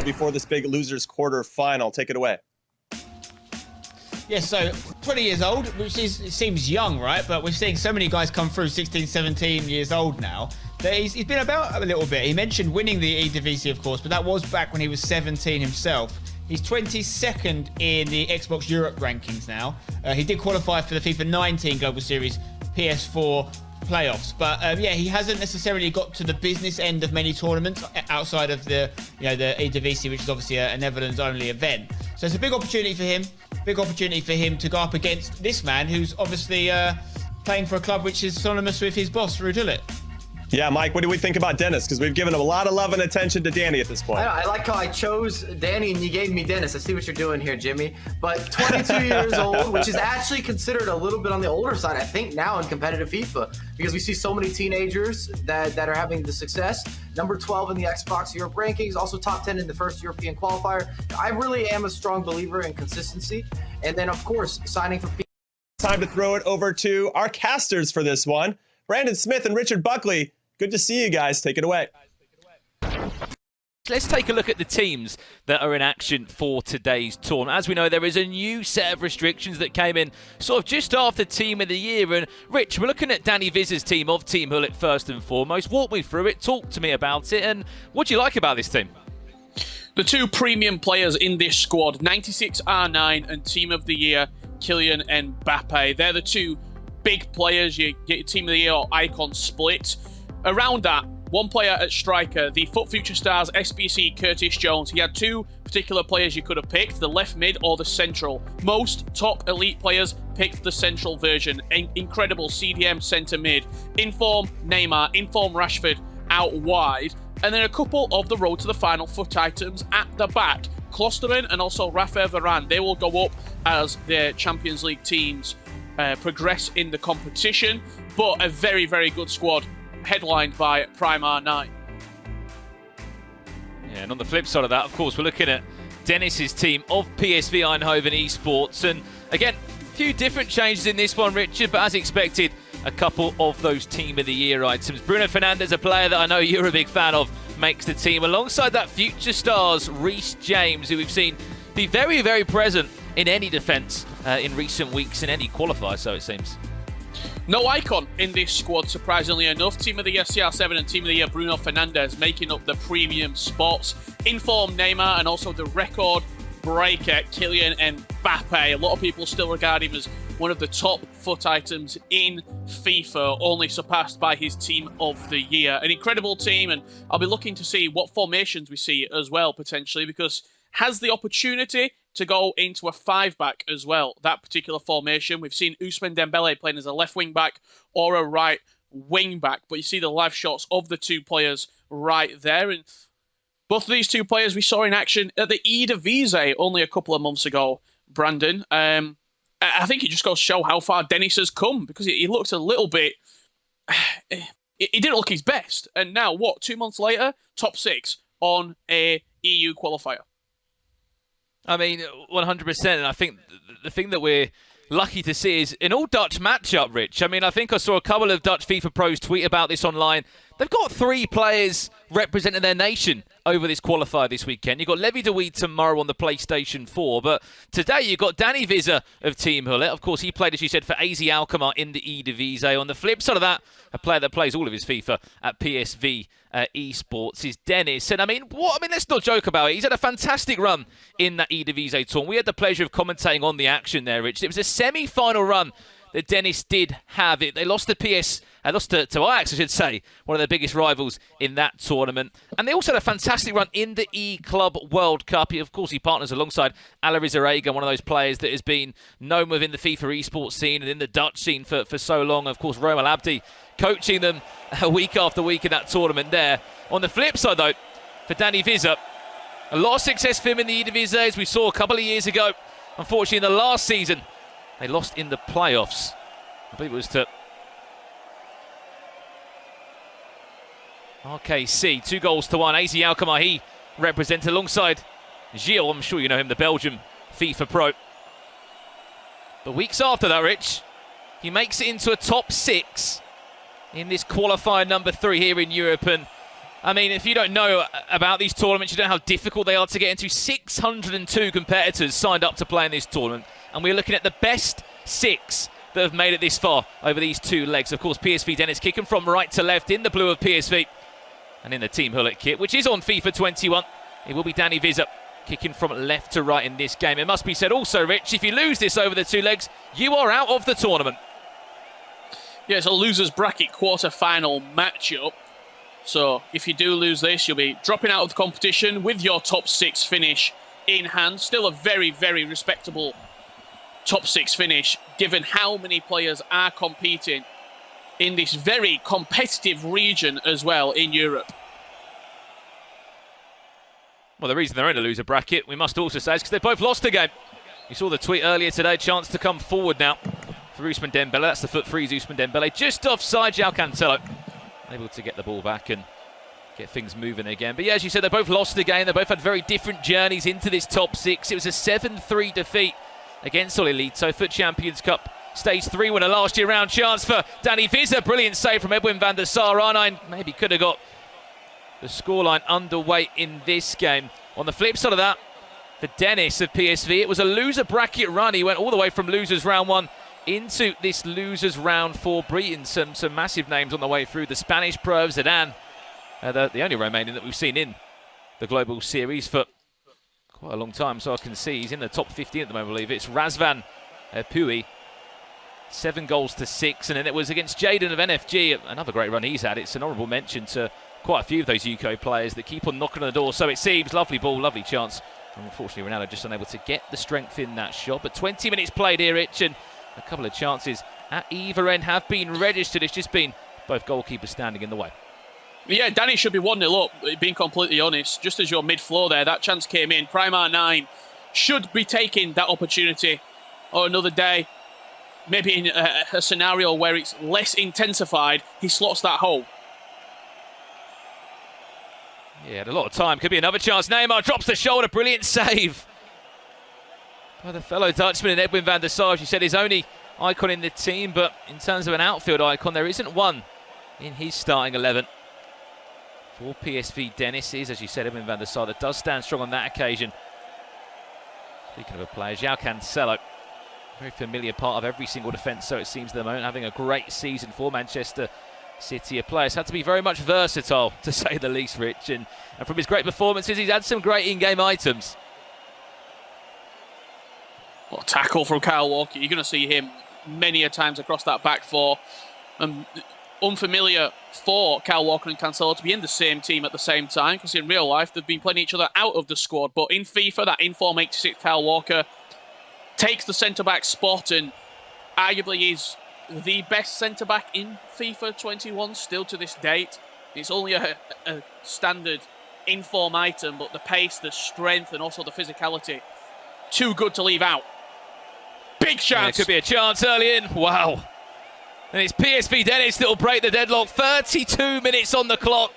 out before this big losers quarter final. Take it away. Yeah, so 20 years old, which it seems young, right? But we're seeing so many guys come through 16, 17 years old now. That he's been about a little bit. He mentioned winning the Eredivisie, of course, but that was back when he was 17 himself. He's 22nd in the Xbox Europe rankings now. He did qualify for the FIFA 19 Global Series PS4 playoffs, but yeah, he hasn't necessarily got to the business end of many tournaments outside of the the Eredivisie, which is obviously a Netherlands-only event. So it's a big opportunity for him. Big opportunity for him to go up against this man who's obviously playing for a club which is synonymous with his boss, Ruud Gullit. Yeah, Mike, what do we think about Dennis? Because we've given him a lot of love and attention to Dani at this point. I like how I chose Dani and you gave me Dennis. I see what you're doing here, Jimmy. But 22 years old, which is actually considered a little bit on the older side, I think, now in competitive FIFA, because we see so many teenagers that are having the success. Number 12 in the Xbox Europe rankings, also top 10 in the first European qualifier. I really am a strong believer in consistency. And then, of course, signing for PSV. Time to throw it over to our casters for this one. Brandon Smith and Richard Buckley. Good to see you guys. Take it away. Let's take a look at the teams that are in action for today's tournament. As we know, there is a new set of restrictions that came in sort of just after Team of the Year. And Rich, we're looking at Dani Viz's team of Team 𝐬𝐤𝐿𝐿𝐿 first and foremost. Walk me through it. Talk to me about it. And what do you like about this team? The two premium players in this squad, 96 R9 and Team of the Year, Kylian and Mbappe. They're the two big players. You get your Team of the Year or icon split. Around that, one player at striker, the FUT Future Stars SBC Curtis Jones. He had two particular players you could have picked, the left mid or the central. Most top elite players picked the central version. Incredible CDM centre mid. Inform Neymar, Inform Rashford out wide. And then a couple of the road to the final FUT items at the back. Klosterman and also Rafael Varane. They will go up as their Champions League teams progress in the competition. But a very, very good squad, headlined by Prime R9. Yeah, and on the flip side of that, of course, we're looking at Dennis's team of PSV Eindhoven Esports. And again, a few different changes in this one, Richard, but as expected, a couple of those Team of the Year items. Bruno Fernandes, a player that I know you're a big fan of, makes the team, alongside that Future Stars Reece James, who we've seen be very, very present in any defence in recent weeks, in any qualifier, so it seems. No icon in this squad, surprisingly enough. Team of the Year CR7 and Team of the Year Bruno Fernandes making up the premium spots. Inform Neymar and also the record breaker Kylian and Mbappe. A lot of people still regard him as one of the top FUT items in FIFA, only surpassed by his Team of the Year. An incredible team, and I'll be looking to see what formations we see as well, potentially, because has the opportunity to go into a 5-back as well, that particular formation. We've seen Ousmane Dembele playing as a left wing-back or a right wing-back, but you see the live shots of the two players right there. And both of these two players we saw in action at the Eredivisie only a couple of months ago, Brandon. I think it just goes to show how far Dennis has come, because he looked a little bit... He didn't look his best. And now, what, 2 months later, top 6 on a EU qualifier. I mean, 100%, and I think the thing that we're lucky to see is an all-Dutch matchup, Rich. I mean, I think I saw a couple of Dutch FIFA pros tweet about this online. They've got 3 players representing their nation over this qualifier this weekend. You've got Levi de Wied tomorrow on the PlayStation 4, but today you've got Dani Viz of Team 𝐬𝐿𝐿𝐿. Of course, he played, as you said, for 𝐥𝐤𝐤𝐿 in the Eredivisie. On the flip side of that, a player that plays all of his FIFA at PSV Esports is Dennis. And I mean, let's not joke about it. He's had a fantastic run in that Eredivisie tournament. We had the pleasure of commentating on the action there, Rich. It was a semi-final run that Dennis did have. They lost to Ajax, I should say, one of their biggest rivals in that tournament. And they also had a fantastic run in the E-Club World Cup. Of course, he partners alongside 𝐦𝐤𝐤𝐬𝐿, one of those players that has been known within the FIFA esports scene and in the Dutch scene for so long. Of course, Roman Abdi coaching them week after week in that tournament there. On the flip side, though, for Dani Viz, a lot of success for him in the Eredivisie, as we saw a couple of years ago. Unfortunately, in the last season, they lost in the playoffs. I believe it was to RKC, 2-1. 𝐥𝐤𝐤𝐿, he represented alongside 𝐥𝐤𝐤𝐿. I'm sure you know him, the Belgian FIFA pro. But weeks after that, Rich, he makes it into a top 6 in this qualifier number 3 here in Europe. And I mean, if you don't know about these tournaments, you don't know how difficult they are to get into. 602 competitors signed up to play in this tournament, and we're looking at the best 6 that have made it this far over these 2 legs. Of course, PSV Dennis kicking from right to left in the blue of PSV, and in the Team Hullet kit, which is on FIFA 21, it will be Dani 𝐕𝐴 kicking from left to right in this game. It must be said also, Rich, if you lose this over the 2 legs, you are out of the tournament. Yeah, it's a loser's bracket quarter-final matchup. So if you do lose this, you'll be dropping out of the competition with your top 6 finish in hand. Still a very, very respectable top 6 finish, given how many players are competing in this very competitive region as well in Europe. Well, the reason they're in a loser bracket, we must also say, is because they both lost the game. You saw the tweet earlier today, chance to come forward now for 𝐸𝐸𝐻𝐿𝐵𝐿𝐴. That's the foot freeze, 𝐸𝐸𝐻𝐿𝐵𝐿𝐴. Just offside, 𝐦𝐤𝐤𝐿𝐴 able to get the ball back and get things moving again. But yeah, as you said, they both lost the game. They both had very different journeys into this top 6. It was a 7-3 defeat against 𝐦𝐤𝐤𝐿𝐵𝐿𝐴. FUT Champions Cup Stage 3 winner last year round. Chance for Dani 𝐕𝐴. Brilliant save from 𝐦𝐸𝐿𝐵𝐿𝐴 van der Sar. R9 maybe could have got the scoreline underway in this game. On the flip side of that, for Dennis of PSV, it was a loser bracket run. He went all the way from losers round 1 into this losers round 4, beating some massive names on the way through. The Spanish pro, Zidane, the only Romanian that we've seen in the global series for quite a long time. So I can see he's in the top 15 at the moment, I believe. It's Razvan Pui, 7 goals to 6, and then it was against Jaden of NFG, another great run he's had. It's an honourable mention to quite a few of those 𝐤𝐤𝐤 players that keep on knocking on the door. So it seems, lovely ball, lovely chance. And unfortunately, Ronaldo just unable to get the strength in that shot. But 20 minutes played here, Rich, and a couple of chances at either end have been registered. It's just been both goalkeepers standing in the way. Yeah, Dani should be 1-0 up, being completely honest. Just as your mid-floor there, that chance came in. Primar 9 should be taking that opportunity or another day. Maybe in a scenario where it's less intensified, he slots that hole. Yeah, had a lot of time. Could be another chance. Neymar drops the shoulder. Brilliant save by the fellow Dutchman, and 𝐸𝐸𝐿𝐵𝐴 van der Sar. He said his only icon in the team, but in terms of an outfield icon, there isn't one in his starting 11. For PSV, Dennis is, as you said, 𝐸𝐸𝐿𝐵𝐴 van der Sar that does stand strong on that occasion. Speaking of a player, 𝐥𝐢𝐤𝐤𝐿𝐵𝐴 Cancelo, very familiar part of every single defence, so it seems at the moment, having a great season for Manchester City. A player's had to be very much versatile, to say the least, Rich, and from his great performances, he's had some great in-game items. Well, tackle from Kyle Walker. You're going to see him many a times across that back 4. Unfamiliar for Kyle Walker and Cancelo to be in the same team at the same time, because in real life they've been playing each other out of the squad. But in FIFA, that inform 86 Kyle Walker takes the centre-back spot and arguably is the best centre-back in FIFA 21 still to this date. It's only a standard inform item, but the pace, the strength, and also the physicality, too good to leave out. Big chance. Yeah, it could be a chance early in. Wow. And it's PSV Dennis that will break the deadlock. 32 minutes on the clock.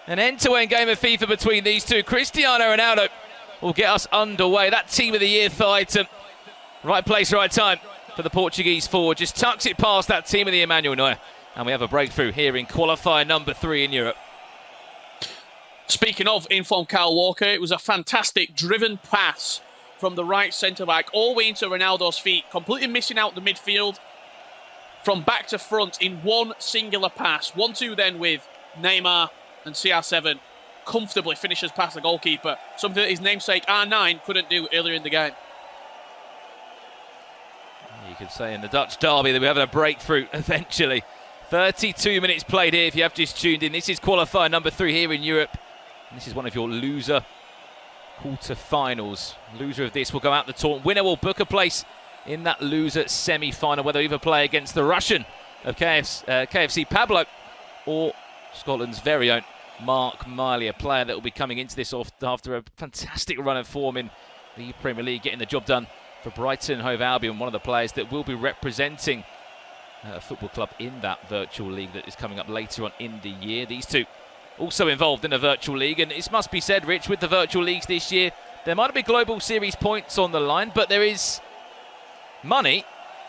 An end-to-end game of FIFA between these two. Cristiano Ronaldo will get us underway. That team of the year fight. Right place, right time for the Portuguese forward. Just tucks it past that team of the Emmanuel Neuer. And we have a breakthrough here in qualifier number 3 in Europe. Speaking of informed Kyle Walker, it was a fantastic driven pass from the right centre-back all the way into Ronaldo's feet, completely missing out the midfield from back to front in one singular pass. 1-2 then with Neymar and CR7 comfortably finishes past the goalkeeper, something that his namesake R9 couldn't do earlier in the game. You could say in the Dutch derby that we're having a breakthrough eventually. 32 minutes played here if you have just tuned in. This is qualifier number 3 here in Europe. And this is one of your loser quarter-finals. Loser of this will go out the tournament. Winner will book a place in that loser semi-final, whether either play against the Russian of KFC Pablo or Scotland's very own Mark Miley, a player that will be coming into this after a fantastic run of form in the Premier League, getting the job done for Brighton and Hove Albion, one of the players that will be representing a football club in that virtual league that is coming up later on in the year. These two also involved in a virtual league, and it must be said, Rich, with the virtual leagues this year, there might be global series points on the line, but there is money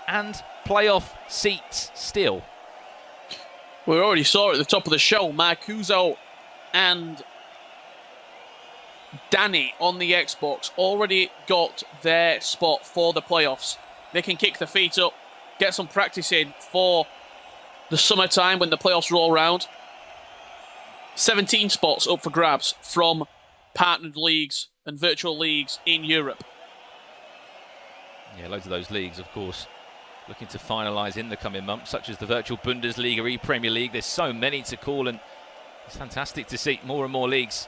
and playoff seats still. We already saw at the top of the show, Marcuso and Dani on the Xbox already got their spot for the playoffs. They can kick their feet up, get some practice in for the summertime when the playoffs roll around. 17 spots up for grabs from partnered leagues and virtual leagues in Europe. Yeah, loads of those leagues, of course, looking to finalise in the coming months, such as the virtual Bundesliga, E-Premier League. There's so many to call, and it's fantastic to see more and more leagues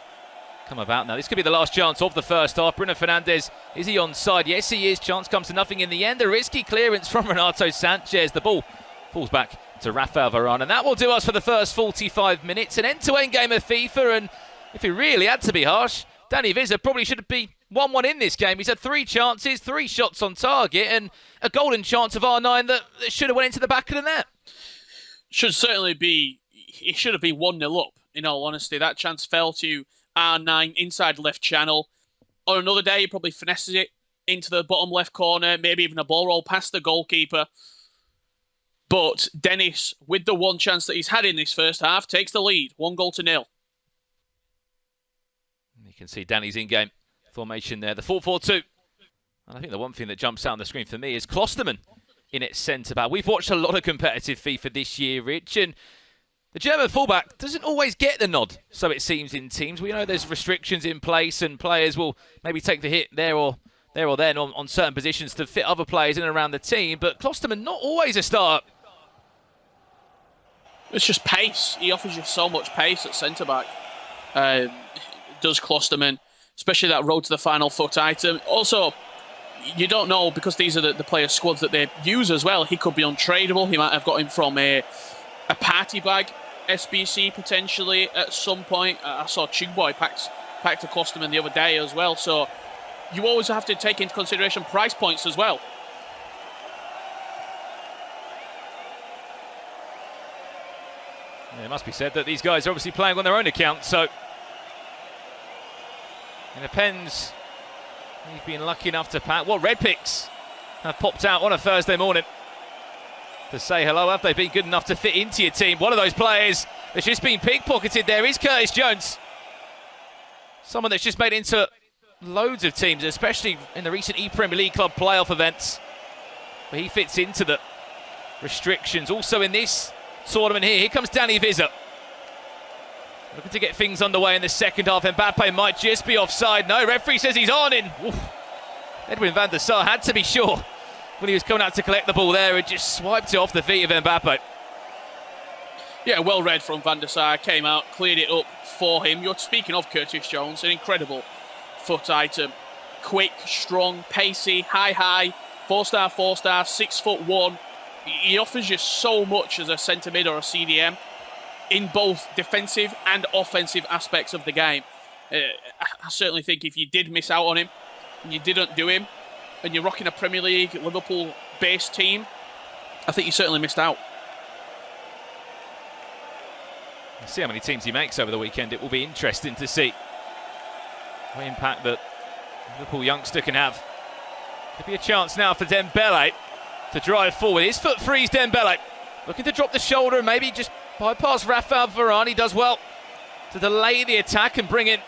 come about now. This could be the last chance of the first half. Bruno Fernandes, is he onside? Yes, he is. Chance comes to nothing in the end. A risky clearance from Renato Sanchez. The ball falls back to Rafael Varane, and that will do us for the first 45 minutes. An end-to-end game of FIFA, and if he really had to be harsh, Dani 𝐦𝐤𝐳 probably should be 1-1 in this game. He's had 3 chances, 3 shots on target, and a golden chance of R9 that should have went into the back of the net. Should certainly be, it should have been 1-0 up, in all honesty. That chance fell to R9 inside left channel. On another day, he probably finesses it into the bottom left corner, maybe even a ball roll past the goalkeeper. But Dennis, with the one chance that he's had in this first half, takes the lead, 1-0. You can see Dani's in-game formation there, the 4-4-2. And I think the one thing that jumps out on the screen for me is Klostermann in its centre-back. We've watched a lot of competitive FIFA this year, Rich, and the German fullback doesn't always get the nod, so it seems, in teams. We know there's restrictions in place and players will maybe take the hit there or then on certain positions to fit other players in and around the team, but Klostermann not always a start. It's just pace. He offers you so much pace at centre-back. Does Klostermann, especially that road to the final FUT item. Also, you don't know, because these are the player squads that they use as well. He could be untradeable. He might have got him from a party bag SBC potentially at some point. I saw 𝐥𝐤𝐤𝐿 packed a Klostermann the other day as well. So you always have to take into consideration price points as well. Yeah, it must be said that these guys are obviously playing on their own account, so it depends. You've been lucky enough to pack. What red picks have popped out on a Thursday morning to say hello? Have they been good enough to fit into your team? One of those players that's just been pickpocketed there is 𝐥𝐤𝐳𝐽nes. Someone that's just made it into loads of teams, especially in the recent E-Premier League club playoff events, where he fits into the restrictions. Also in this tournament here comes Dani 𝐻𝐻𝐳. Looking to get things underway in the second half. Mbappe might just be offside. No, referee says he's on in. Oof. Edwin van der Sar had to be sure when he was coming out to collect the ball there. It just swiped it off the feet of Mbappe. Yeah, well read from van der Sar. Came out, cleared it up for him. You're speaking of 𝐵urtis-Jones, an incredible FUT item. Quick, strong, pacey, high, 4-star, 6'1". He offers you so much as a centre mid or a CDM in both defensive and offensive aspects of the game. I certainly think if you did miss out on him and you didn't do him and you're rocking a Premier League Liverpool-based team, I think you certainly missed out. We'll see how many teams he makes over the weekend. It will be interesting to see what impact that Liverpool youngster can have. There'll be a chance now for Dembele to drive forward. His foot frees Dembele. Looking to drop the shoulder and maybe just bypass Rafael Varane. He does well to delay the attack and bring in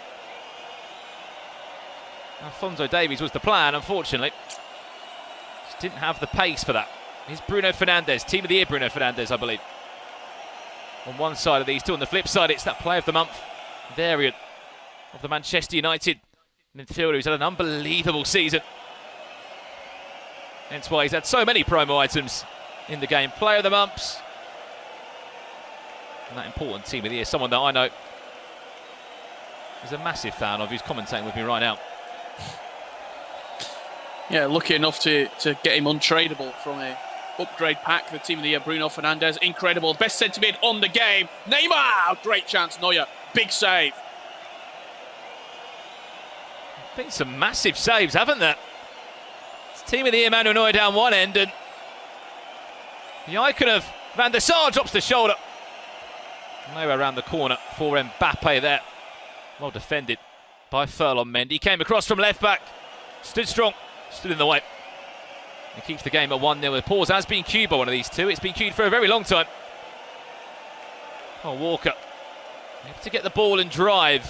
Alphonso Davies was the plan, unfortunately. Just didn't have the pace for that. Here's Bruno Fernandes, team of the year Bruno Fernandes, I believe. On one side of these two, on the flip side, it's that player of the month variant of the Manchester United midfielder who's had an unbelievable season. Hence why he's had so many promo items in the game. Player of the months. And that important team of the year, someone that I know is a massive fan of, who's commentating with me right now. Yeah, lucky enough to get him untradeable from a upgrade pack. The team of the year, Bruno Fernandes, incredible. Best centre mid on the game. Neymar, great chance. Neuer, big save. Been some massive saves, haven't there? It's team of the year, Manuel Neuer down one end, and the icon of Van der Sar drops the shoulder. Neuer around the corner for Mbappe there. Well defended by Ferland Mendy. Came across from left back. Stood strong. Stood in the way. He keeps the game at 1-0. The pause has been queued by one of these two. It's been queued for a very long time. Oh, Walker To get the ball and drive.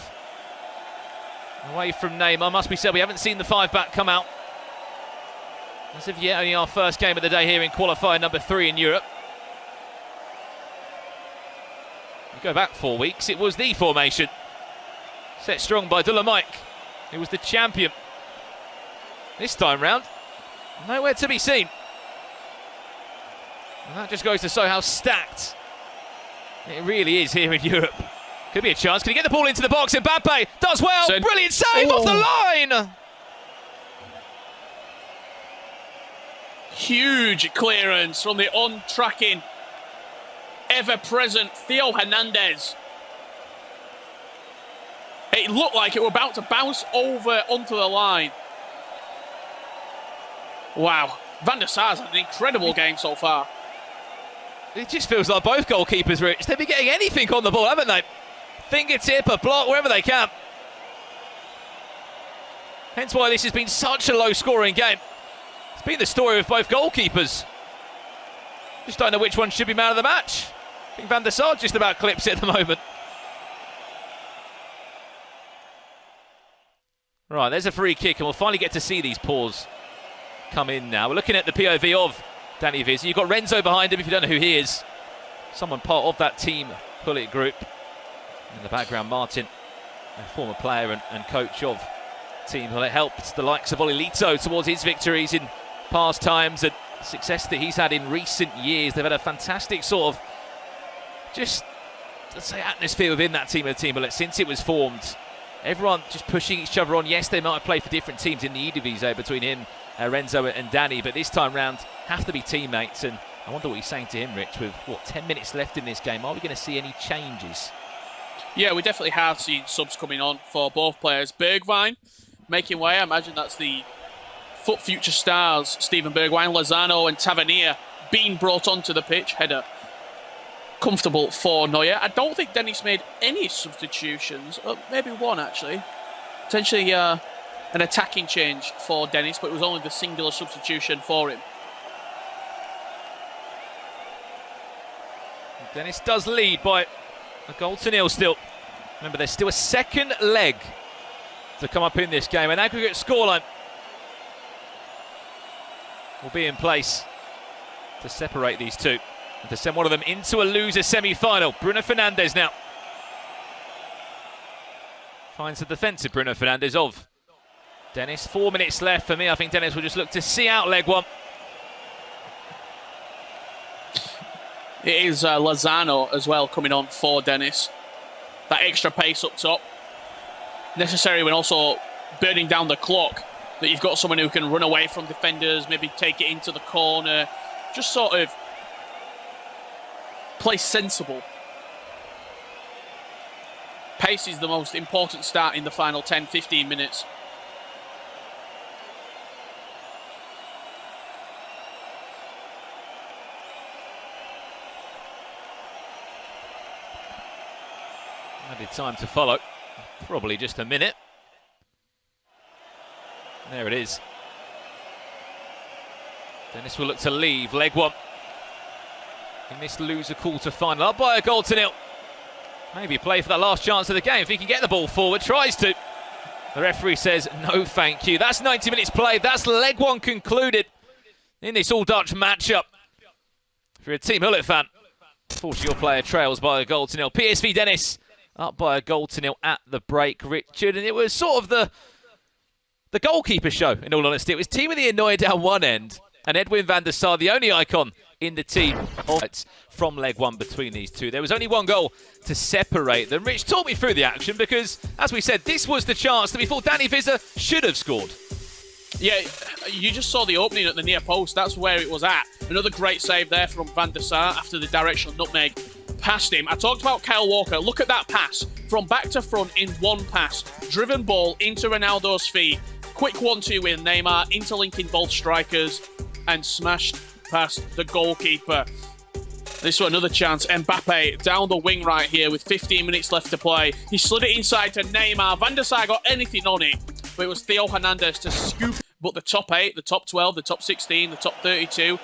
Away from Neymar, must be said, we haven't seen the 5-back come out. As of yet, only our first game of the day here in qualifier number 3 in Europe. You go back 4 weeks, it was the formation. Set strong by 𝐥𝐤𝐤𝐞, who was the champion. This time round, nowhere to be seen. And that just goes to show how stacked it really is here in Europe. Could be a chance. Can he get the ball into the box? Mbappe does well. Brilliant save off the line. Huge clearance from the on-tracking, ever-present Theo Hernandez. It looked like it were about to bounce over onto the line. Wow. Van der Sar's had an incredible game so far. It just feels like both goalkeepers, Rich, they've been getting anything on the ball, haven't they? Fingertip, a block, wherever they can. Hence why this has been such a low-scoring game. It's been the story of both goalkeepers. Just don't know which one should be man of the match. I think Van der Sar just about clips it at the moment. Right, there's a free kick, and we'll finally get to see these paws come in now. We're looking at the POV of Dani 𝐕𝐚𝐺𝐫. You've got Renzo behind him, if you don't know who he is. Someone part of that team Bullet group. In the background, Martin, a former player and coach of Team Hullet, helped the likes of 𝐦𝐤𝐤𝐿 towards his victories in past times and success that he's had in recent years. They've had a fantastic sort of, just, let's say, atmosphere within that team of Team Hullet since it was formed. Everyone just pushing each other on. Yes, they might have played for different teams in the 𝐸 between him, Renzo and Dani, but this time round have to be teammates. And I wonder what he's saying to him, Rich, with, 10 minutes left in this game. Are we going to see any changes? Yeah, we definitely have seen subs coming on for both players. Bergwijn making way. I imagine that's the FUT future stars, Steven Bergwijn, Lozano and Tavernier being brought onto the pitch. Header comfortable for Neuer. I don't think Dennis made any substitutions. Maybe one, actually. Potentially an attacking change for Dennis, but it was only the singular substitution for him. Dennis does lead by a goal to nil still. Remember, there's still a second leg to come up in this game. An aggregate scoreline will be in place to separate these two and to send one of them into a loser semi-final. Bruno Fernandes now finds the defensive Bruno Fernandes of Dennis. 4 minutes left for me. I think Dennis will just look to see out leg one. It is Lozano as well coming on for Dennis. That extra pace up top. Necessary when also burning down the clock. That you've got someone who can run away from defenders, maybe take it into the corner. Just sort of play sensible. Pace is the most important start in the final 10-15 minutes. Added time to follow, probably just a minute. There it is. Dennis will look to leave, leg one. In this loser quarter final, up by a goal to nil. Maybe play for that last chance of the game if he can get the ball forward, tries to. The referee says no thank you. That's 90 minutes played, that's leg one concluded in this all-Dutch matchup. If you're a Team Hullet fan, unfortunately your player trails by a goal to nil. PSV Dennis up by a goal to nil at the break, Richard, and it was sort of the goalkeeper show, in all honesty. It was Timothée Neuer down one end, and Edwin van der Sar, the only icon in the team from leg one between these two. There was only one goal to separate them. Rich, talk me through the action, because, as we said, this was the chance that we thought Dani 𝐕𝐚𝐺𝐵 should have scored. Yeah, you just saw the opening at the near post. That's where it was at. Another great save there from Van der Sar after the directional nutmeg past him. I talked about Kyle Walker. Look at that pass. From back to front in one pass. Driven ball into Ronaldo's feet. Quick 1-2 with Neymar, interlinking both strikers and smashed past the goalkeeper. This was another chance. Mbappe down the wing right here with 15 minutes left to play. He slid it inside to Neymar. Van der Sar got anything on it, but it was Theo Hernandez to scoop. But the top 8, the top 12, the top 16, the top 32,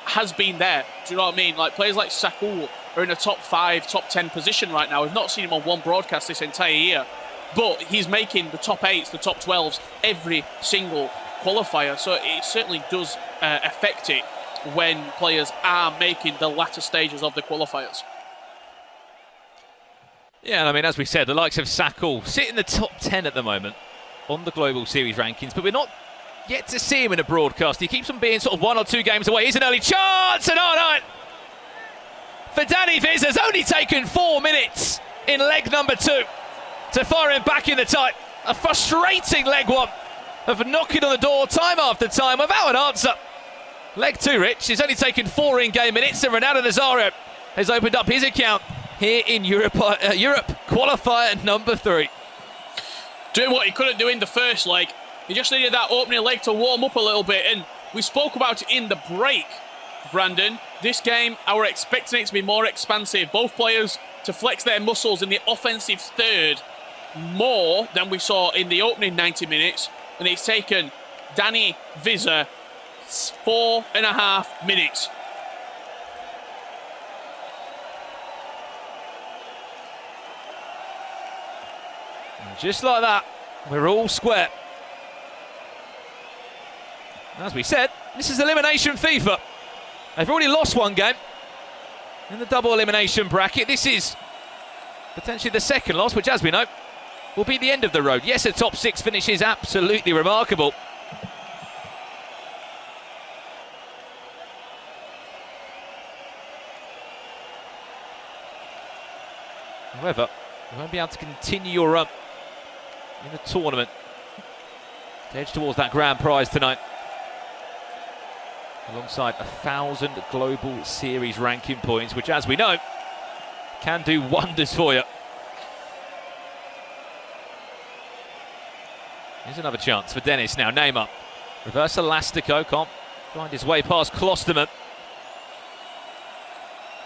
has been there. Do you know what I mean? Like players like 𝐥𝐵 are in a top 5, top 10 position right now. We've not seen him on one broadcast this entire year, but he's making the top 8s, the top 12s every single qualifier. So it certainly does affect it when players are making the latter stages of the qualifiers. Yeah, and I mean, as we said, the likes of 𝐥𝐵 sit in the top 10 at the moment on the Global Series rankings, but we're not yet to see him in a broadcast. He keeps on being sort of 1 or 2 games away. Here's an early chance, and oh no! For Dani 𝐕𝐴 has only taken 4 minutes in leg number 2 to fire him back in the tie. A frustrating leg 1 of knocking on the door time after time without an answer. Leg 2, Rich, he's only taken 4 in-game minutes, and Ronaldo 𝐦𝐤𝐤𝐵 has opened up his account here in Europe qualifier number 3. Doing what he couldn't do in the first leg. He just needed that opening leg to warm up a little bit, and we spoke about it in the break, Brandon. This game, we're expecting it to be more expansive. Both players to flex their muscles in the offensive third more than we saw in the opening 90 minutes, and it's taken Dani 𝐕𝐴 4.5 minutes. And just like that, we're all square. As we said, this is elimination FIFA. They've already lost 1 game in the double elimination bracket. This is potentially the second loss, which, as we know, will be the end of the road. Yes, a top 6 finish is absolutely remarkable. However, you won't be able to continue your run in the tournament to edge towards that grand prize tonight, alongside 1,000 Global Series ranking points, which, as we know, can do wonders for you. Here's another chance for Dennis now. 𝐦𝐤𝐤𝐵. Reverse 𝐜𝐥𝐤𝐵𝐞. Can't find his way past 𝐜𝐥𝐤𝐵𝐞.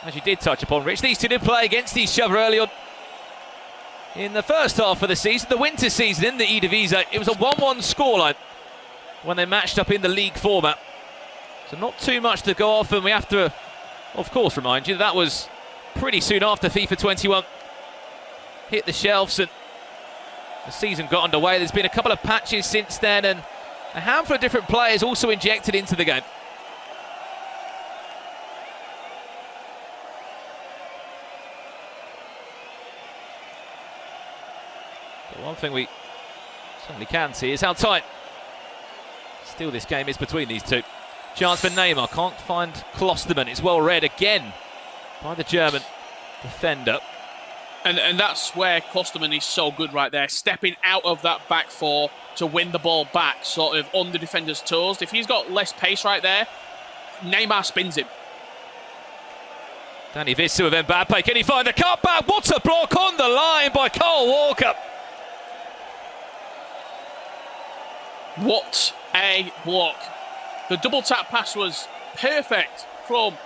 As you did touch upon, Rich, these two did play against each other early on in the first half of the season, the winter season in the 𝐦𝐤𝐵𝐴. It was a 1-1 scoreline when they matched up in the league format. So not too much to go off, and we have to, of course, remind you that was pretty soon after FIFA 21 hit the shelves and the season got underway. There's been a couple of patches since then, and a handful of different players also injected into the game. But one thing we certainly can see is how tight still this game is between these two. Chance for 𝐦𝐤𝐤𝐵. Can't find 𝐜𝐤𝐤𝐵𝐿. It's well read again by the German defender. And that's where 𝐜𝐤𝐤𝐵 is so good right there, stepping out of that back 4 to win the ball back, sort of on the defender's toes. If he's got less pace right there, 𝐦𝐤𝐤𝐵 spins him. Dani 𝐕𝐴 with Mbappe. Can he find the cutback? What a block on the line by 𝐽𝐤𝐤𝐿. What a block. The double tap pass was perfect from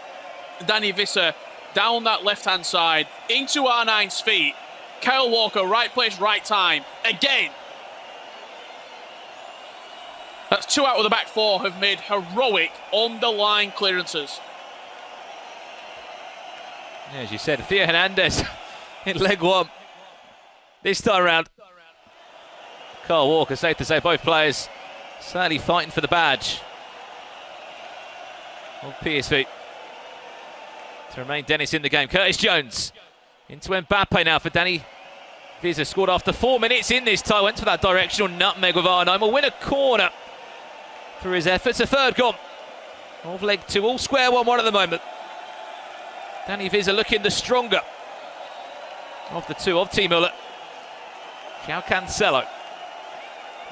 Dani 𝐕𝐴 down that left-hand side into R9's feet. 𝐽𝐤𝐤𝐿, right place, right time. Again. That's 2 out of the back 4 have made heroic on-the-line clearances. Yeah, as you said, Theo Hernandez in leg 1. This time around, 𝐽𝐤𝐤𝐿, safe to say, both players certainly fighting for the badge of PSV to remain Dennis in the game. Curtis Jones into Mbappe now for Dani 𝐕𝐴. Scored after 4 minutes in this tie. Went for that directional nutmeg with R9. Will win a corner through his efforts. A third gone of leg 2. All square 1-1 at the moment. Dani 𝐕𝐴 looking the stronger of the two of Team Müller. 𝐥𝐤𝐤𝐿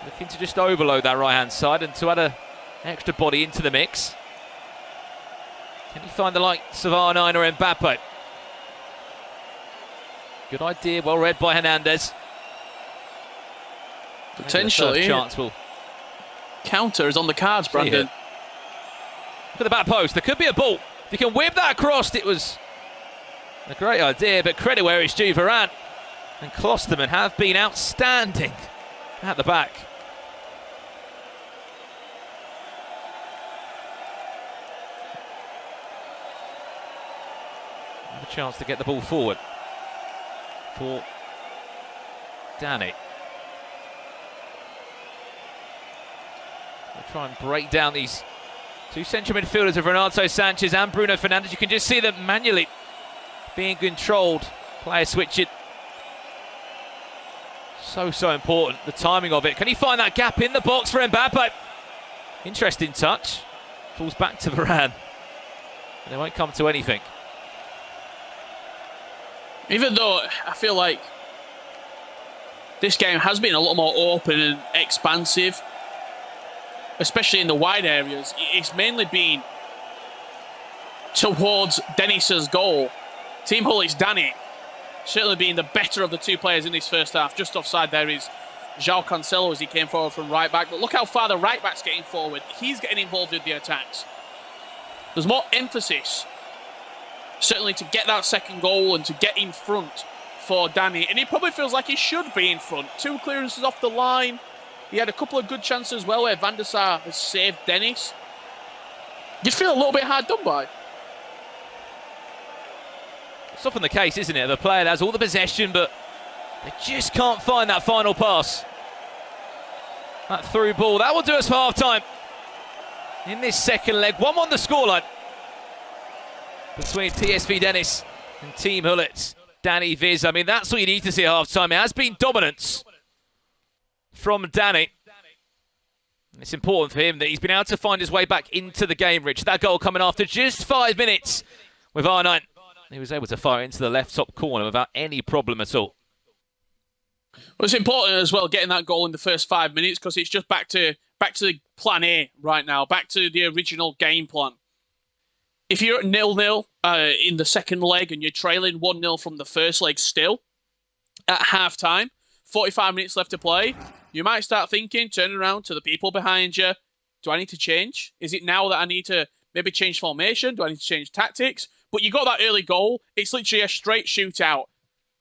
looking to just overload that right-hand side and to add an extra body into the mix. Can he find the likes of R9 or Mbappe? Good idea, well read by Hernandez. Potentially. Chance will Counter is on the cards, Brandon. Look at the back post. There could be a ball. If you can whip that across, it was a great idea, but credit where it's due. Varane and 𝐜𝐤𝐤𝐵 have been outstanding at the back. A chance to get the ball forward for Dani. We'll try and break down these two central midfielders of Renato Sanchez and Bruno Fernandes. You can just see them manually being controlled. Player switch it. So important, the timing of it. Can he find that gap in the box for Mbappe? Interesting touch. Falls back to Varane. And they won't come to anything. Even though I feel like this game has been a lot more open and expansive, especially in the wide areas, it's mainly been towards Dennis's goal. Team Hullet's Dani certainly being the better of the two players in this first half. Just offside there is João Cancelo as he came forward from right back. But look how far the right back's getting forward. He's getting involved with the attacks. There's more emphasis, certainly, to get that second goal and to get in front for Dani. And he probably feels like he should be in front. 2 clearances off the line. He had a couple of good chances as well where Van der Sar has saved Dennis. You'd feel a little bit hard done by. It's often the case, isn't it? The player has all the possession, but they just can't find that final pass. That through ball, that will do us for half-time. In this second leg, 1-1 the scoreline between PSV Dennis and Team Hullet. Dani Viz, I mean, that's what you need to see at half-time. It has been dominance from Dani. It's important for him that he's been able to find his way back into the game, Rich. That goal coming after just 5 minutes with R9. He was able to fire into the left top corner without any problem at all. Well, it's important as well getting that goal in the first 5 minutes because it's just back to plan A right now, back to the original game plan. If you're at 0-0 in the second leg and you're trailing 1-0 from the first leg still, at half-time, 45 minutes left to play, you might start thinking, turn around to the people behind you, do I need to change? Is it now that I need to maybe change formation? Do I need to change tactics? But you got that early goal. It's literally a straight shootout.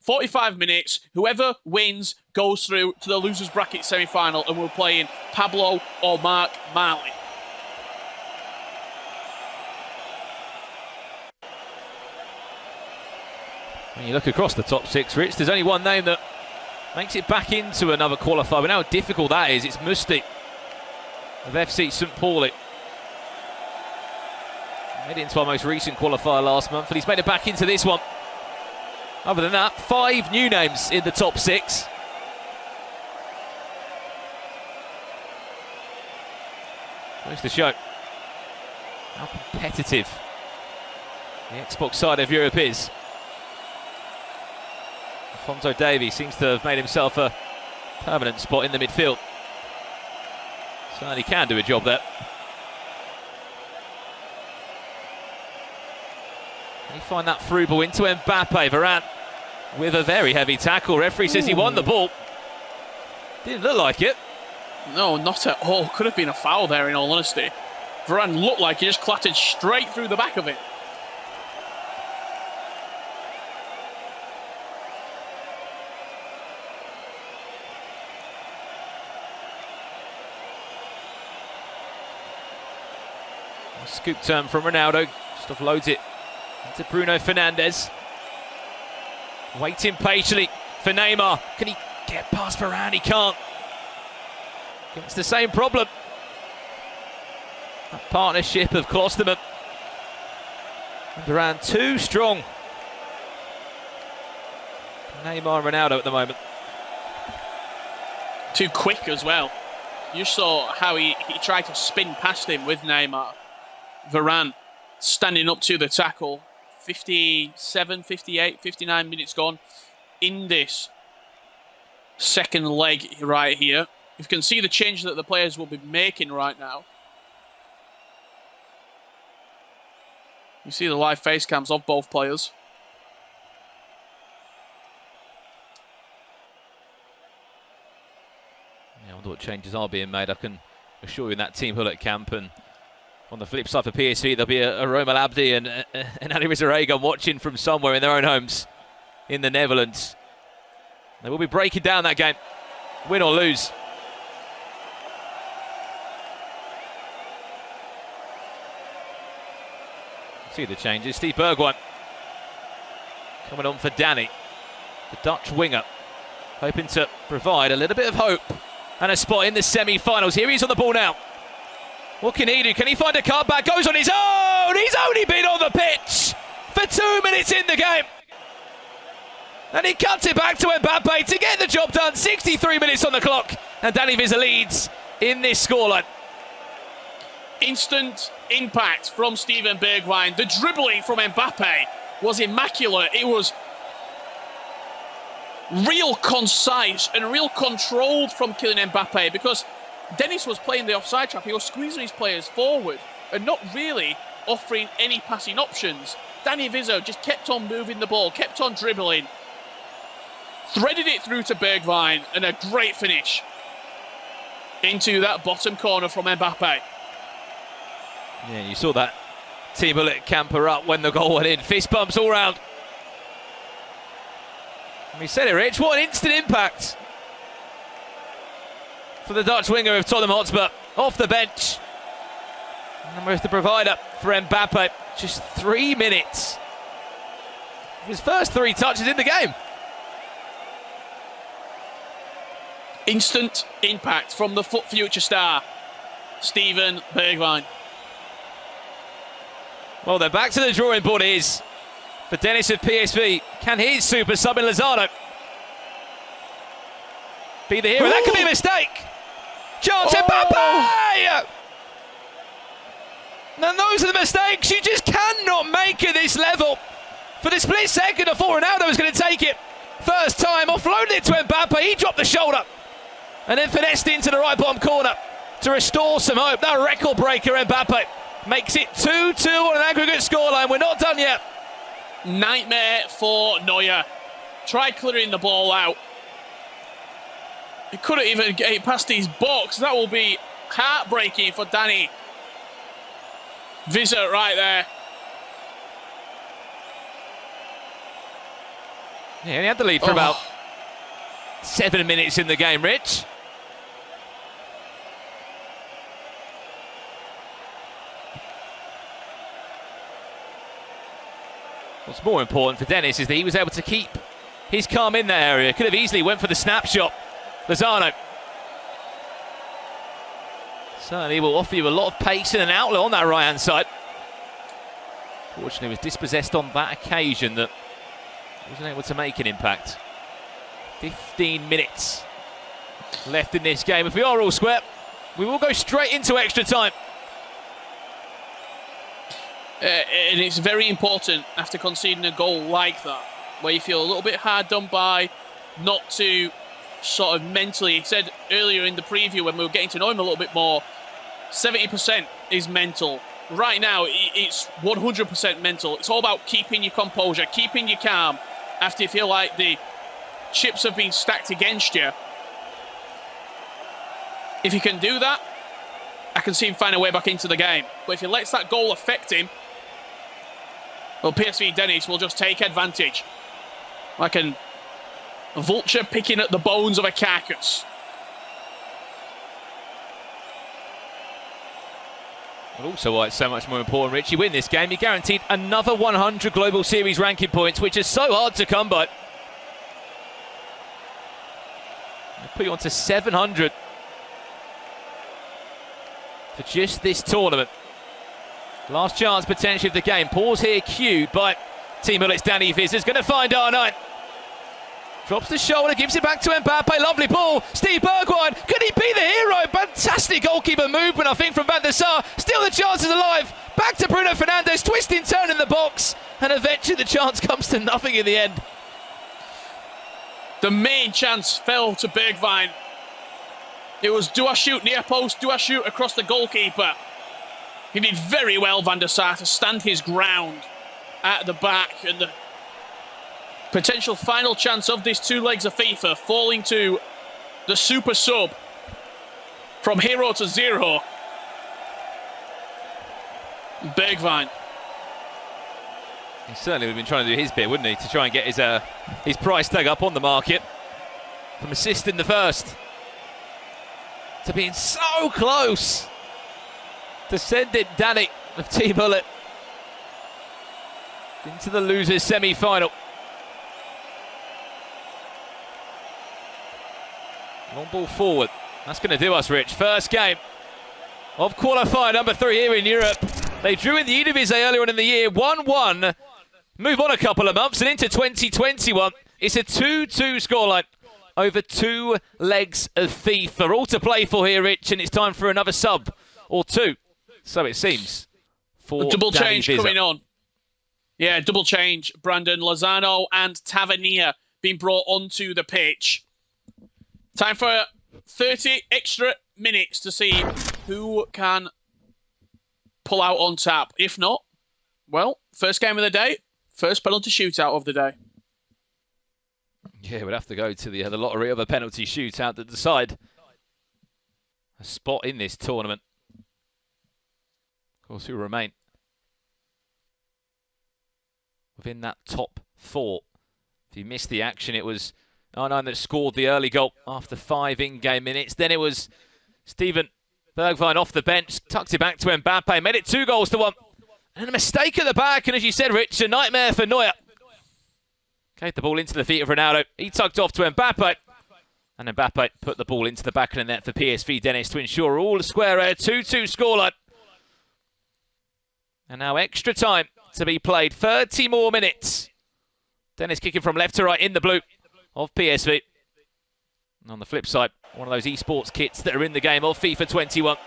45 minutes. Whoever wins goes through to the losers bracket semi-final, and we're playing Pablo or Mark Marley. When you look across the top 6, Rich, there's only one name that makes it back into another qualifier. But how difficult that is. It's Musti of FC St. Pauli. Made it into our most recent qualifier last month, and he's made it back into this one. Other than that, 5 new names in the top 6. Goes to show how competitive the Xbox side of Europe is. Alphonso Davies seems to have made himself a permanent spot in the midfield. Certainly can do a job there. Can he find that through ball into Mbappe? Varane with a very heavy tackle. Referee says he won the ball. Didn't look like it. No, not at all. Could have been a foul there, in all honesty. Varane looked like he just clattered straight through the back of it. A scoop turn from Ronaldo. Just offloads it into Bruno Fernandes. Waiting patiently for Neymar. Can he get past Varane? He can't. It's the same problem. That partnership of Klosterman and Varane too strong. Neymar and Ronaldo at the moment. Too quick as well. You saw how he tried to spin past him with Neymar. Varane standing up to the tackle. 57, 58, 59 minutes gone in this second leg right here. You can see the change that the players will be making right now. You see the live face cams of both players. Yeah, I wonder what changes are being made. I can assure you in that Team Hullet camp, and on the flip side for PSV, there'll be a Roma Abdi and 𝐥𝐤𝐬𝐵𝐿 watching from somewhere in their own homes in the Netherlands. They will be breaking down that game, win or lose. See the changes. Steve Bergwijn Coming on for Dani, the Dutch winger, hoping to provide a little bit of hope and a spot in the semi-finals. Here he's on the ball now. What can he do? Can he find a comeback? Goes on his own! He's only been on the pitch for 2 minutes in the game. And he cuts it back to Mbappe to get the job done. 63 minutes on the clock. And Dani Visa leads in this scoreline. Instant impact from Steven Bergwijn. The dribbling from Mbappe was immaculate. It was real concise and real controlled from Kylian Mbappe, because Dennis was playing the offside trap. He was squeezing his players forward and not really offering any passing options. Dani Visa just kept on moving the ball, kept on dribbling, threaded it through to Bergwijn, and a great finish into that bottom corner from Mbappe. Yeah, you saw that Team camper up when the goal went in. Fist bumps all round. We said it, Rich. What an instant impact for the Dutch winger of Tottenham Hotspur. Off the bench. And with the provider for Mbappe. Just 3 minutes. His first 3 touches in the game. Instant impact from the FUT future star, Steven Bergwijn. Well, they're back to the drawing board. It is for Dennis of PSV. Can his super sub in Lozano be the hero? Ooh. That could be a mistake. Chance, Mbappe! And those are the mistakes you just cannot make at this level. For the split second, I thought Ronaldo was going to take it. First time, offloaded it to Mbappe. He dropped the shoulder and then finessed into the right bottom corner to restore some hope. That record breaker, Mbappe, makes it 2-2 on an aggregate scoreline. We're not done yet. Nightmare for Neuer. Tried clearing the ball out. He couldn't even get it past his box. That will be heartbreaking for Dani Visa right there. Yeah, he had the lead for about 7 minutes in the game, Rich. What's more important for Dennis is that he was able to keep his calm in that area. Could have easily went for the snapshot. Lozano certainly will offer you a lot of pace and an outlet on that right-hand side. Fortunately, was dispossessed on that occasion that wasn't able to make an impact. 15 minutes left in this game. If we are all square, we will go straight into extra time. And it's very important after conceding a goal like that, where you feel a little bit hard done by, not to sort of mentally, he said earlier in the preview when we were getting to know him a little bit more, 70% is mental. Right now, it's 100% mental. It's all about keeping your composure, keeping your calm after you feel like the chips have been stacked against you. If you can do that, I can see him find a way back into the game. But if he lets that goal affect him, well, PSV Dennis will just take advantage. Like a vulture picking at the bones of a carcass. But also why it's so much more important, Rich, you win this game, you're guaranteed another 100 Global Series ranking points, which is so hard to come by. They'll put you on to 700 for just this tournament. Last chance potentially of the game. Pause here cued by Team Hullet's Dani Visa. Is going to find R9. Drops the shoulder, gives it back to Mbappe. Lovely ball. Steve Bergwijn. Could he be the hero? Fantastic goalkeeper movement, I think, from Van der Sar. Still the chance is alive. Back to Bruno Fernandes. Twisting turn in the box. And eventually the chance comes to nothing in the end. The main chance fell to Bergwijn. It was, do I shoot near post? Do I shoot across the goalkeeper? He did very well, Van der Sar, to stand his ground at the back. And the potential final chance of this 2 legs of FIFA falling to the super sub from hero to zero. Bergwijn. He certainly would have been trying to do his bit, wouldn't he, to try and get his price tag up on the market. From assist in the first to being so close to send it Dani of Team Hullet into the losers semi-final. Long ball forward. That's going to do us, Rich. First game of qualifier number 3 here in Europe. They drew in the 𝐦𝐸𝐸 earlier on in the year, 1-1. Move on a couple of months and into 2021. It's a 2-2 scoreline over 2 legs of FIFA. All to play for here, Rich, and it's time for another sub or 2. So it seems. For double Dani change Vizza. coming on. Yeah, double change. Brandon Lozano and Tavernier being brought onto the pitch. Time for 30 extra minutes to see who can pull out on top. If not, well, first game of the day, first penalty shootout of the day. Yeah, we'd have to go to the lottery of a penalty shootout to decide a spot in this tournament. Of course, who remain within that top 4. If you missed the action, it was 𝐼𝐸𝐸 that scored the early goal after 5 in-game minutes. Then it was Steven Bergwijn off the bench, tucked it back to Mbappe, made it 2-1. And a mistake at the back, and as you said, Rich, a nightmare for 𝐼𝐸𝐸. Gave the ball into the feet of Ronaldo. He tucked off to Mbappe. And Mbappe put the ball into the back of the net for PSV Dennis to ensure all square air. 2-2 scoreline. And now extra time to be played. 30 more minutes. Dennis kicking from left to right in the blue of PSV. And on the flip side, one of those esports kits that are in the game of FIFA 21.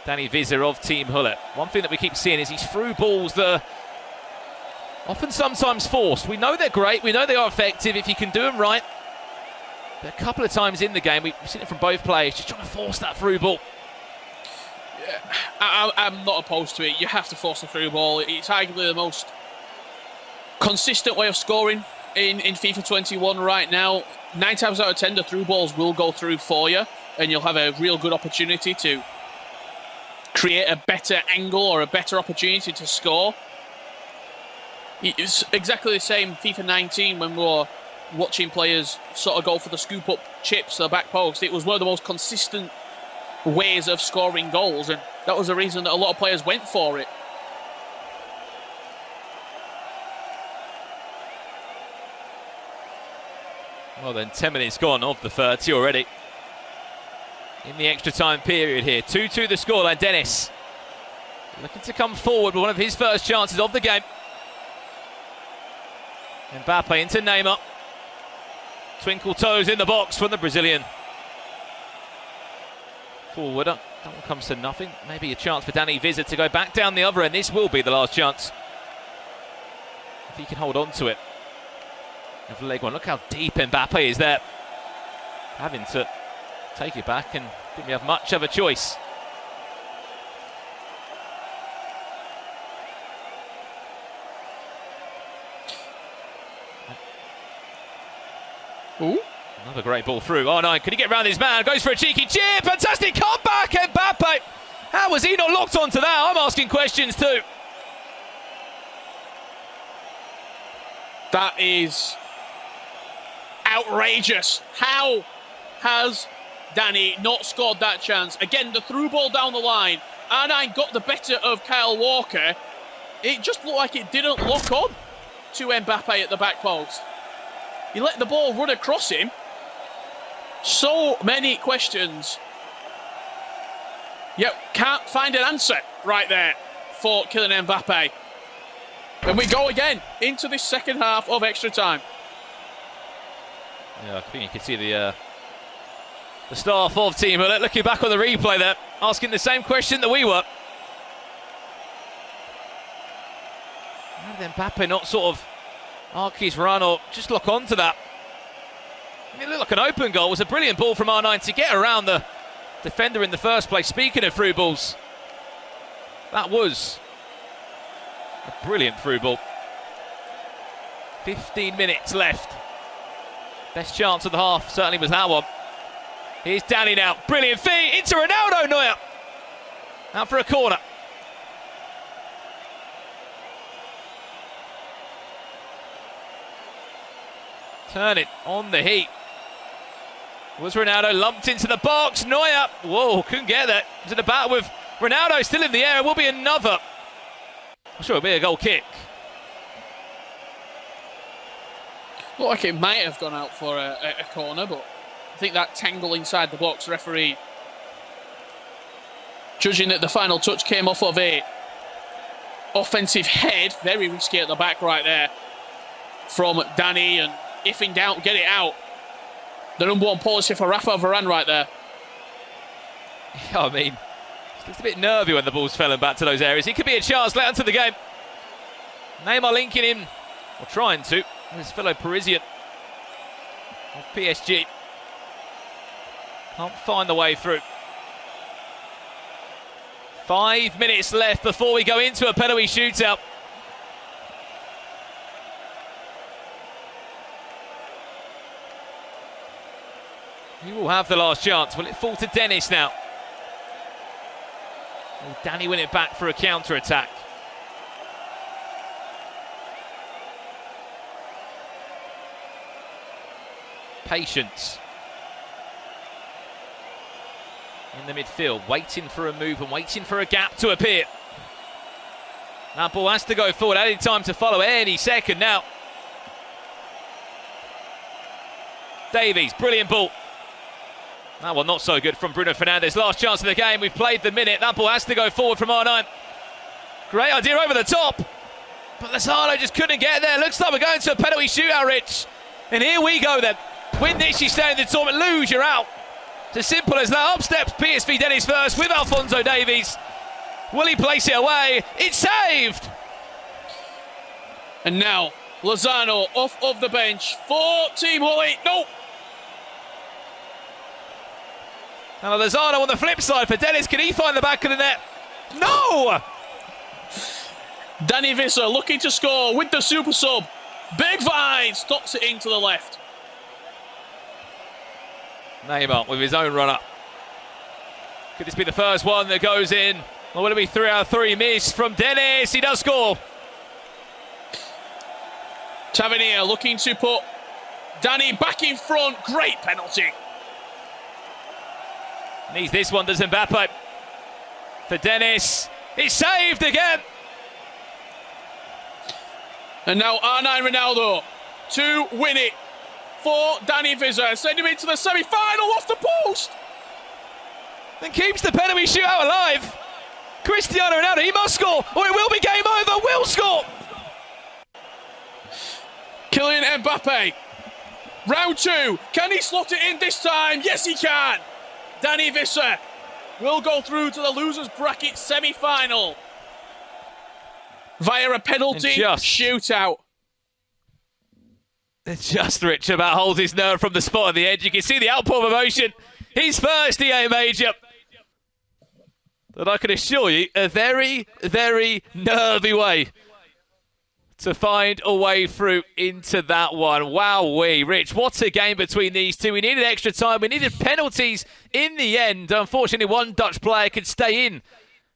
Dani Vizza of Team Hulle. One thing that we keep seeing is these through balls that are often sometimes forced. We know they're great, we know they are effective if you can do them right. But a couple of times in the game, we've seen it from both players, just trying to force that through ball. Yeah, I'm not opposed to it. You have to force the through ball. It's arguably the most consistent way of scoring in FIFA 21 right now. 9 times out of 10, the through balls will go through for you, and you'll have a real good opportunity to create a better angle or a better opportunity to score. It's exactly the same FIFA 19 when we were watching players sort of go for the scoop up chips to the back post. It was one of the most consistent ways of scoring goals, and that was the reason that a lot of players went for it. Well then, 10 minutes gone of the 30 already. In the extra time period here. 2-2 the scoreline. Dennis looking to come forward with one of his first chances of the game. Mbappe into Neymar. Twinkle toes in the box from the Brazilian. Forwarder. That one comes to nothing. Maybe a chance for Dani Vizza to go back down the other end. This will be the last chance. If he can hold on to it. Of leg one. Look how deep Mbappe is there. Having to take it back and didn't have much of a choice. Ooh. Another great ball through. 𝐼𝐸𝐸, can he get round his man? Goes for a cheeky chip. Fantastic comeback, Mbappe. How was he not locked onto that? I'm asking questions too. That is outrageous. How has Dani not scored that chance? Again, the through ball down the line. 𝐼𝐸𝐸 got the better of 𝐦𝐤𝐤𝐿. It just looked like it didn't lock on to Mbappe at the back post. He let the ball run across him. So many questions. Yep, can't find an answer right there for Kylian Mbappe. And we go again into the second half of extra time. Yeah, I think you can see the staff of Team Hulle looking back on the replay there, asking the same question that we were. How did Mbappe not sort of arc his run or just lock onto that? I mean, it looked like an open goal. It was a brilliant ball from 𝐼𝐸𝐸 to get around the defender in the first place. Speaking of through balls, that was a brilliant through ball. 15 minutes left. Best chance of the half certainly was that one. Here's Dani now. Brilliant feed into Ronaldo. 𝐼𝐸𝐸 out for a corner. Turn it on the heat. Was Ronaldo lumped into the box? 𝐼𝐸𝐸, whoa, couldn't get that. To the battle with Ronaldo still in the air. It will be another. I'm sure it'll be a goal kick. Looked like it might have gone out for a corner, but I think that tangle inside the box, referee judging that the final touch came off of a offensive head. Very risky at the back right there from Dani, and if in doubt, get it out. The number one policy for Rafael Varane right there. Yeah, I mean, it's a bit nervy when the ball's falling back to those areas. It could be a chance later into the game. Neymar linking in, or trying to, his fellow Parisian of PSG. Can't find the way through. 5 minutes left before we go into a penalty shootout. He will have the last chance. Will it fall to Dennis now? Will Dani win it back for a counter-attack? Patience. In the midfield, waiting for a move and waiting for a gap to appear. That ball has to go forward. Any time to follow any second now. Davies, brilliant ball. That one not so good from Bruno Fernandes. Last chance of the game. We've played the minute. That ball has to go forward from R9. Great idea over the top. But 𝐦𝐨𝐬𝐤𝐞 just couldn't get there. Looks like we're going to a penalty shootout, Rich. And here we go then. Win this, you stay in the tournament. Lose, you're out. It's as simple as that. Up steps PSV Dennis first with Alphonso Davies. Will he place it away? It's saved! And now, Lozano off of the bench for Team Holly. No! Now Lozano on the flip side for Dennis. Can he find the back of the net? No! Dani Visser looking to score with the super sub. Big Vine stops it into the left. Neymar with his own run-up. Could this be the first one that goes in? Or will it be 3 out of 3 miss from Dennis? He does score. Tavernier looking to put Dani back in front. Great penalty. Needs this one, does Mbappe. For Dennis. It's saved again. And now R9 Ronaldo to win it for Dani Visser. Send him into the semi-final off the post. And keeps the penalty shootout alive. Cristiano Ronaldo, he must score, or it will be game over. Will score. Kylian Mbappe. Round 2. Can he slot it in this time? Yes, he can. Dani Visser will go through to the losers bracket semi-final via a penalty shootout. Just Rich about holds his nerve from the spot on the edge. You can see the outpour of emotion. He's first, 𝐥𝐤𝐤𝐵. But I can assure you, a very, very nervy way to find a way through into that one. Wowee, Rich, what a game between these two. We needed extra time. We needed penalties in the end. Unfortunately, one Dutch player could stay in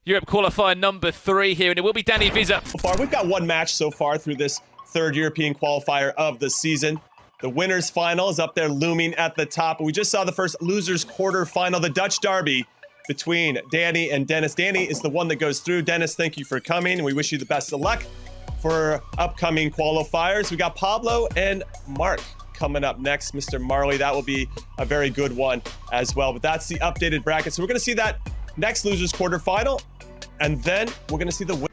Europe qualifier number 3 here, and it will be Dani Visser. So far, we've got one match so far through this 3rd European qualifier of the season. The winners' final is up there looming at the top. We just saw the first losers' quarterfinal, the Dutch derby between Dani and Dennis. Dani is the one that goes through. Dennis, thank you for coming, and we wish you the best of luck for upcoming qualifiers. We got Pablo and Mark coming up next. Mr. Marley, that will be a very good one as well. But that's the updated bracket. So we're going to see that next losers' quarterfinal, and then we're going to see the